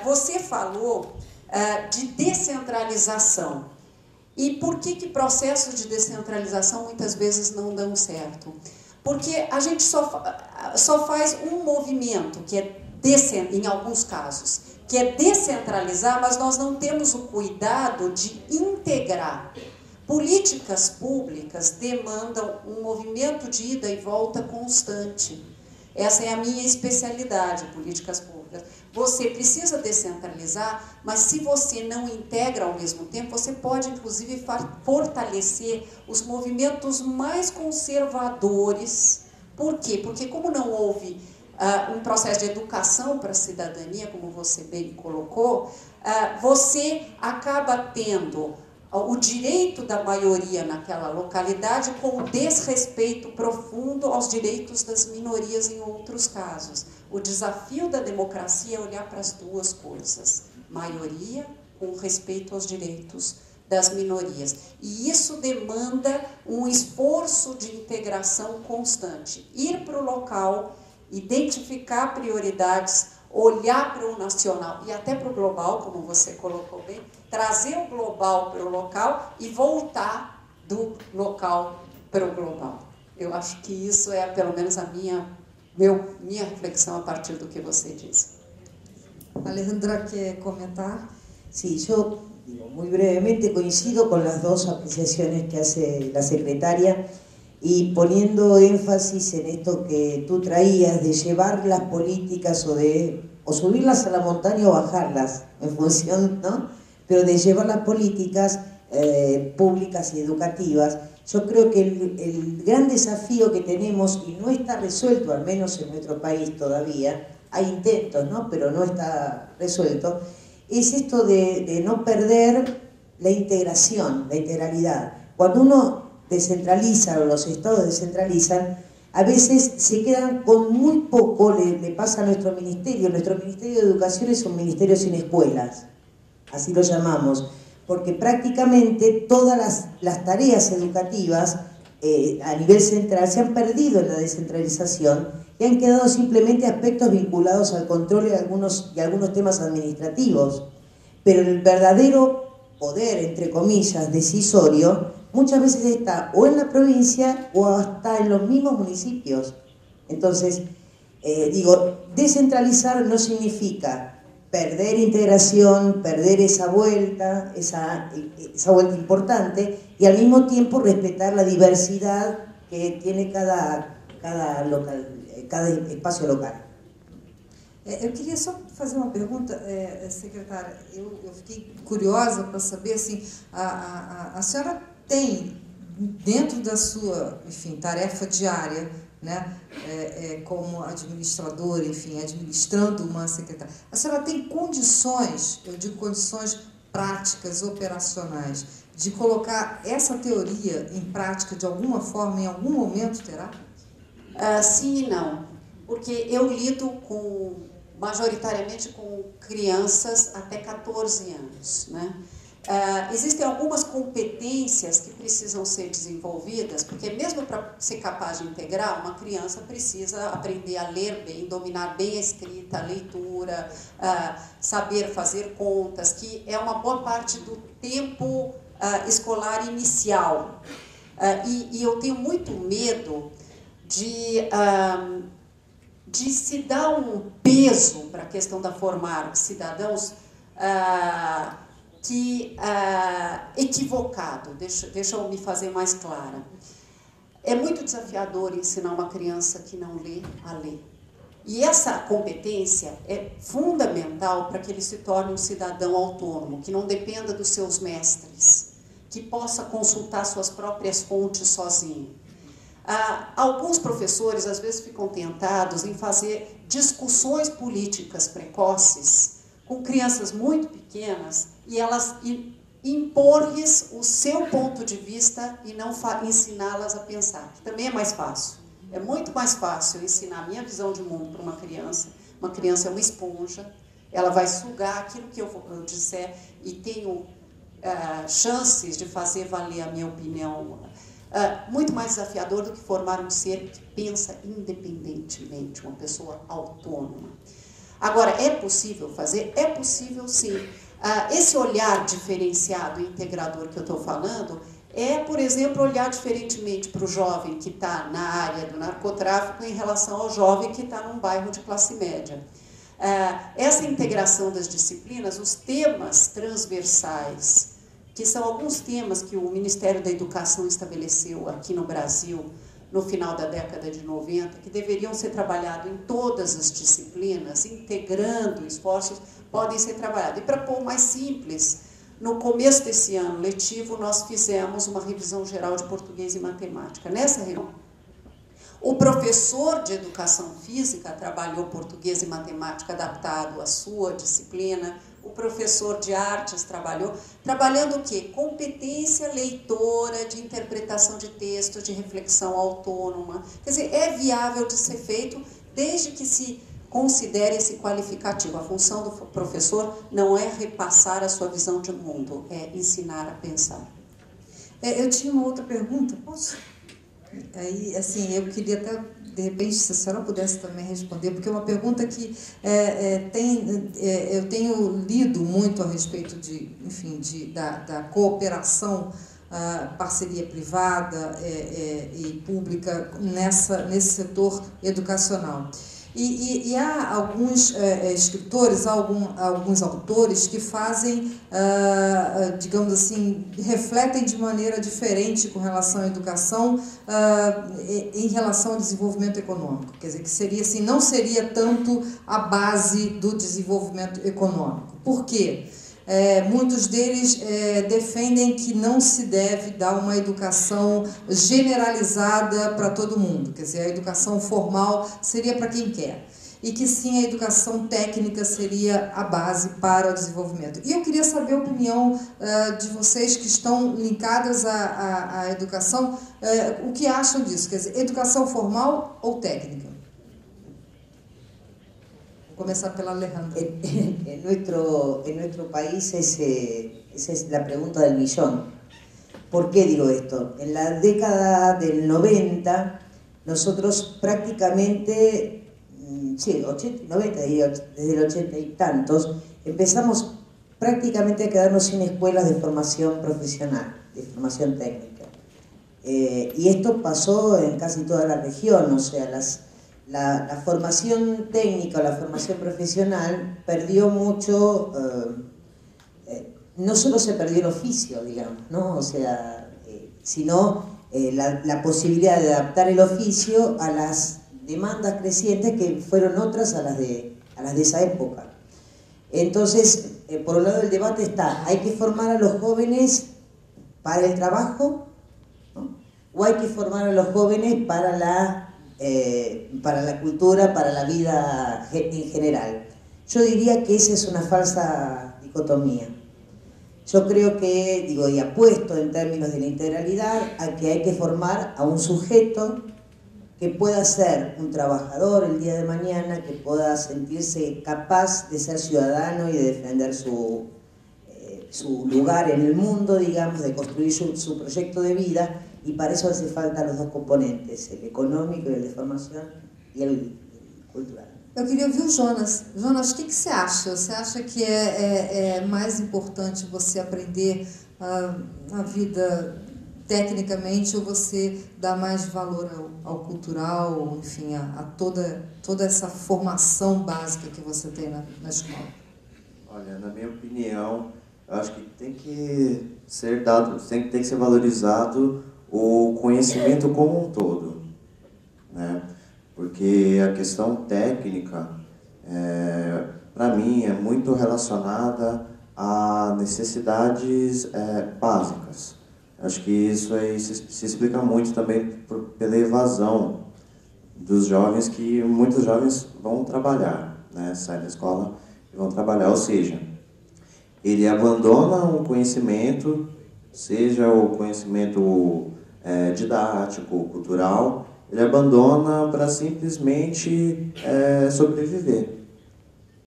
Você falou de descentralização. E por que processos de descentralização muitas vezes não dão certo? Porque a gente só faz um movimento, que é em alguns casos, que é descentralizar, mas nós não temos o cuidado de integrar. Políticas públicas demandam um movimento de ida e volta constante. Essa é a minha especialidade, políticas públicas. Você precisa descentralizar, mas se você não integra ao mesmo tempo, você pode, inclusive, fortalecer os movimentos mais conservadores. Por quê? Porque como não houve um processo de educação para a cidadania, como você bem colocou, você acaba tendo o direito da maioria naquela localidade com desrespeito profundo aos direitos das minorias em outros casos. O desafio da democracia é olhar para as duas coisas, maioria com respeito aos direitos das minorias. E isso demanda um esforço de integração constante. Ir para o local, identificar prioridades, olhar para o nacional e até para o global, como você colocou bem, trazer o global para o local e voltar do local para o global. Eu acho que isso é, pelo menos, a minha reflexão a partir do que você disse. Alejandra, ¿quer comentar? Sí, yo muy brevemente coincido con las dos apreciaciones que hace la secretaria y poniendo énfasis en esto que tú traías de llevar las políticas o subirlas a la montaña o bajarlas en función, ¿no? Pero de llevar las políticas públicas y educativas. Yo creo que el gran desafío que tenemos, y no está resuelto, al menos en nuestro país todavía, hay intentos, ¿no? Pero no está resuelto, es esto de no perder la integración, la integralidad. Cuando uno descentraliza o los estados descentralizan, a veces se quedan con muy poco, le pasa a nuestro ministerio. Nuestro Ministerio de Educación es un ministerio sin escuelas, así lo llamamos, porque prácticamente todas las tareas educativas a nivel central se han perdido en la descentralización y han quedado simplemente aspectos vinculados al control y algunos temas administrativos. Pero el verdadero poder, entre comillas, decisorio, muchas veces está o en la provincia o hasta en los mismos municipios. Entonces, descentralizar no significa perder integración, perder esa vuelta importante, y al mismo tiempo respetar la diversidad que tiene cada espaço local. Eu queria só fazer uma pergunta, secretária. Eu fiquei curiosa para saber, assim, a senhora tem, dentro da sua, enfim, tarefa diária, né, como administradora, enfim, administrando uma secretaria, a senhora tem condições, eu digo condições práticas, operacionais, de colocar essa teoria em prática de alguma forma, em algum momento terá? Sim e não, porque eu lido majoritariamente com crianças até 14 anos, né? Existem algumas competências que precisam ser desenvolvidas, porque mesmo para ser capaz de integrar, uma criança precisa aprender a ler bem, dominar bem a escrita, a leitura, saber fazer contas, que é uma boa parte do tempo escolar inicial. E eu tenho muito medo de se dar um peso para a questão da formar cidadãos equivocado. Deixa eu me fazer mais clara. É muito desafiador ensinar uma criança que não lê a ler. E essa competência é fundamental para que ele se torne um cidadão autônomo, que não dependa dos seus mestres, que possa consultar suas próprias fontes sozinho. Alguns professores, às vezes, ficam tentados em fazer discussões políticas precoces com crianças muito pequenas e elas impor-lhes o seu ponto de vista e não ensiná-las a pensar, que também é mais fácil. É muito mais fácil ensinar a minha visão de mundo para uma criança. Uma criança é uma esponja, ela vai sugar aquilo que eu disser e tenho chances de fazer valer a minha opinião. Muito mais desafiador do que formar um ser que pensa independentemente, uma pessoa autônoma. Agora, é possível fazer? É possível, sim. Esse olhar diferenciado e integrador que eu estou falando é, por exemplo, olhar diferentemente para o jovem que está na área do narcotráfico em relação ao jovem que está num bairro de classe média. Essa integração das disciplinas, os temas transversais, que são alguns temas que o Ministério da Educação estabeleceu aqui no Brasil no final da década de 90, que deveriam ser trabalhados em todas as disciplinas, integrando esforços, podem ser trabalhados. E para pôr mais simples, no começo desse ano letivo, nós fizemos uma revisão geral de português e matemática. Nessa reunião, o professor de educação física trabalhou português e matemática adaptado à sua disciplina, o professor de artes trabalhando o quê? Competência leitora, de interpretação de texto, de reflexão autônoma. Quer dizer, é viável de ser feito desde que se considere esse qualificativo. A função do professor não é repassar a sua visão de mundo, é ensinar a pensar. Eu tinha uma outra pergunta, posso? Aí, assim, eu queria até, de repente, se a senhora pudesse também responder, porque é uma pergunta que eu tenho lido muito a respeito da cooperação, parceria privada e pública nesse setor educacional. E há alguns escritores, alguns autores que fazem, digamos assim, refletem de maneira diferente com relação à educação, em relação ao desenvolvimento econômico. Quer dizer, que seria assim, não seria tanto a base do desenvolvimento econômico. Por quê? Muitos deles defendem que não se deve dar uma educação generalizada para todo mundo, quer dizer, a educação formal seria para quem quer, e que sim, a educação técnica seria a base para o desenvolvimento. E eu queria saber a opinião de vocês que estão linkadas à educação, o que acham disso, quer dizer, educação formal ou técnica? Comenzar por Alejandra. En nuestro país esa es la pregunta del millón. ¿Por qué digo esto? En la década del 90, nosotros prácticamente, 90, desde el 80 y tantos, empezamos prácticamente a quedarnos sin escuelas de formación profesional, de formación técnica. Y esto pasó en casi toda la región, o sea, la formación técnica o la formación profesional perdió mucho, no solo se perdió el oficio, digamos, ¿no? O sea, sino la posibilidad de adaptar el oficio a las demandas crecientes que fueron otras a las de esa época. Entonces, por un lado el debate está, ¿hay que formar a los jóvenes para el trabajo? ¿No? ¿O hay que formar a los jóvenes para la cultura, para la vida en general? Yo diría que esa es una falsa dicotomía. Yo creo que, y apuesto en términos de la integralidad, a que hay que formar a un sujeto que pueda ser un trabajador el día de mañana, que pueda sentirse capaz de ser ciudadano y de defender su lugar en el mundo, digamos, de construir su proyecto de vida. E para isso hace falta os dois componentes, o econômico e o de formação e o cultural. Eu queria ouvir o Jonas. Jonas, o que você acha? Você acha que é mais importante você aprender a vida tecnicamente ou você dá mais valor ao cultural, enfim, a toda essa formação básica que você tem na escola? Olha, na minha opinião, eu acho que tem que ser dado, tem que ser valorizado o conhecimento como um todo, né? Porque a questão técnica, para mim, é muito relacionada a necessidades básicas. Acho que isso aí se explica muito também pela evasão dos jovens, que muitos jovens vão trabalhar, né? Saem da escola e vão trabalhar, ou seja, ele abandona um conhecimento, seja o conhecimento didático, cultural, ele abandona para simplesmente sobreviver.